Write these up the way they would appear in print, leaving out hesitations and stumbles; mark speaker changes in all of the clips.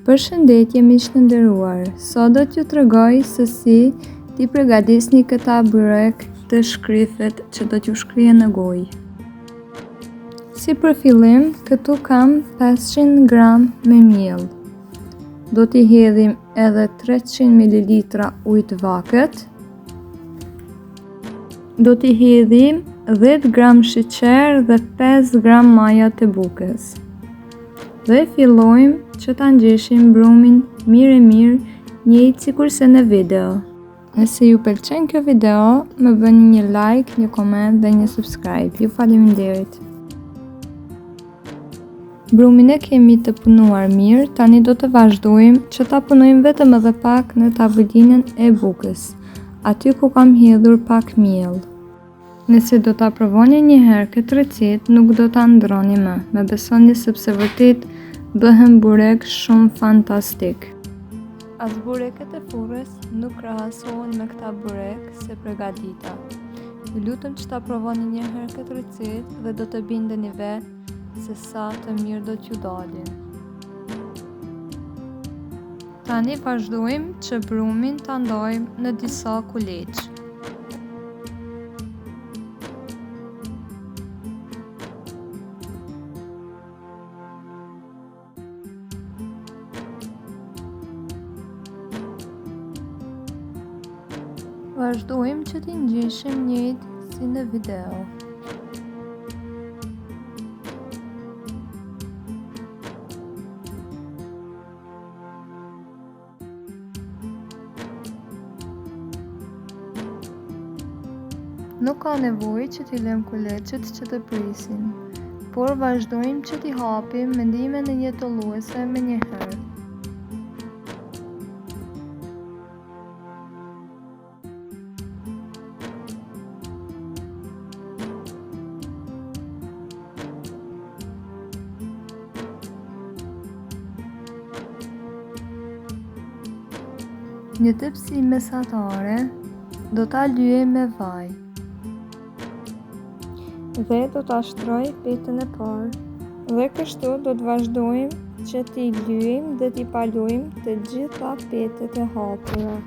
Speaker 1: Përshëndetje miq të nderuar, sot do t'ju tregoj se si t'i përgatisni këta byrek të shkrifet që do t'ju shkrihen në gojë. Si për fillim, këtu kam 500 gram me miell. Do t'i hedhim edhe 300 ml ujë të vakët. Do t'i hedhim 10 gram sheqer dhe 5 gram maja të bukës. Dhe fillojmë që ta ngjeshim brumin mirë njëjtë sikurse në video. Nëse ju pëlqen kjo video, më bëni një like, një koment dhe një subscribe. Ju faleminderit. Brumin e kemi të punuar mirë, tani do të vazhdojmë që ta punojmë vetëm edhe pak në tavolinën e bukës, aty ku kam hedhur pak miell. Nëse do ta provoni një herë këtë recetë, nuk do ta ndroni më. Më besoni sepse vërtet bëhen burek shumë fantastik. As bureket e furrës nuk krahasohen me këta burek se përgatita. Ju lutem që ta provoni një herë këtë recetë dhe do të bindeni vetë se sa të mirë do t'ju dalin. Tani vazhdojmë që brumin ta ndajmë në disa kuleç. Vazhdojmë që t'i ngjeshim njëjtë si në video. Nuk ka nevojë që t'i lëm kuleçet që të prisin, por vazhdojmë që t'i hapim mendime në një tolluese me një herë. Një tepsi mesatare do ta lyej me vaj dhe do ta shtroj petën e parë. Dhe kështu do të vazhdojmë që t'i lyejmë dhe t'i palojmë të gjitha petët e hapura.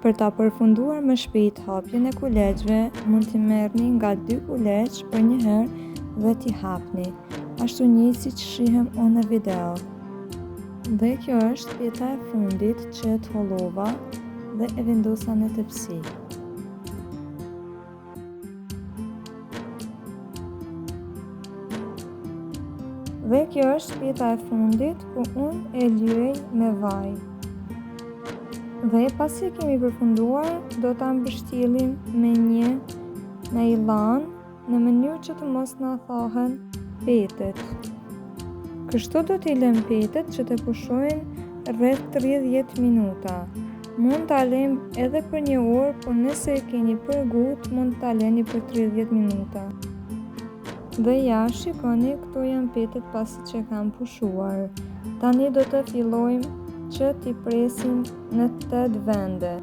Speaker 1: Për ta përfunduar më shpejt hapjen e kuleçve, mund t'i merrni nga 2 kuleç për një herë dhe t'i hapni, ashtu njëjtë siç shihem unë në video. Dhe kjo është pjeta e fundit që e hollova dhe e vendosa në tepsi. Dhe kjo është pjeta e fundit ku unë e lyej me vaj. Dhe pasi e kemi përfunduar, do ta mbështjellim me një nylon në mënyrë që të mos na thahen petët. Kështu do t'i lëm petët që të pushojnë rreth 30 minuta. Mund ta lëm edhe për 1 orë, por nëse e keni për gut, mund ta lëni për 30 minuta. Dhe ja, shikoni, këto janë petët pasi që kam pushuar. Tani do të fillojmë që t'i presim në 8 vende.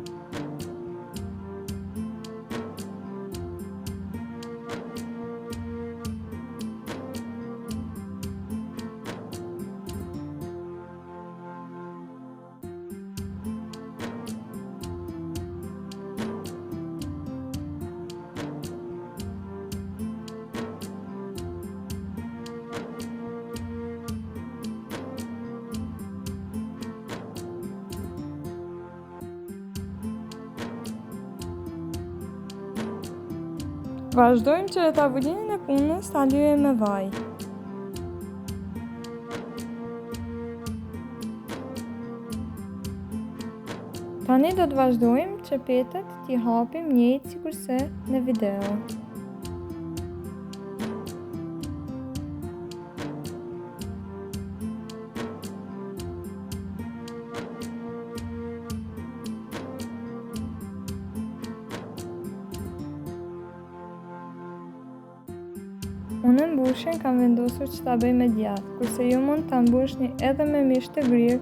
Speaker 1: Vazhdojmë që tavolinën e punës ta lyejmë me vaj. Tani do të vazhdojmë çepetet t'i hapim njëjtë sikurse në video. Unë mbushin kam vendosur që ta bëj me djathtë, kurse ju mund ta mbushni edhe me mish të grirë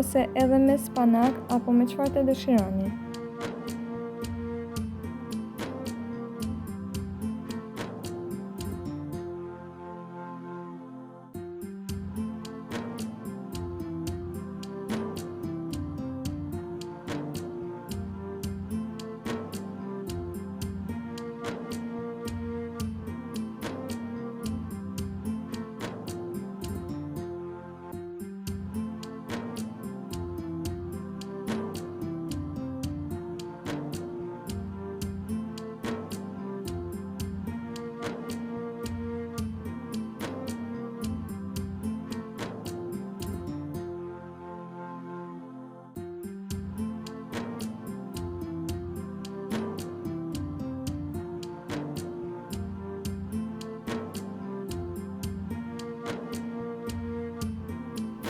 Speaker 1: ose edhe me spanak apo me çfarë të dëshironi.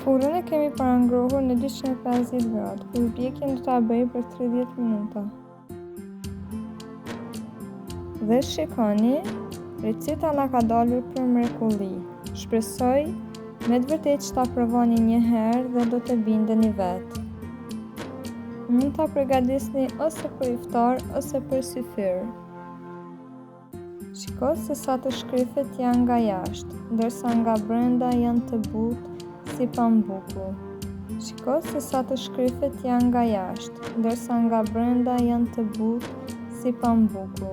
Speaker 1: Furrën e kemi parangrohur në 250 gradë, përpjekjen do ta bëj për 30 minuta. Dhe shikoni, receta na ka dalur për mrekulli. Shpresoj me të vërtetë që ta provoni një herë dhe do të bindeni vetë. Mund ta përgatitni ose për iftar ose për syfyr. Shiko se sa të shkrifet janë nga jashtë, ndërsa nga brenda janë të butë si pambuku. Shiko se sa të shkrifet janë nga jashtë, ndërsa nga brenda janë të butë si pambuku.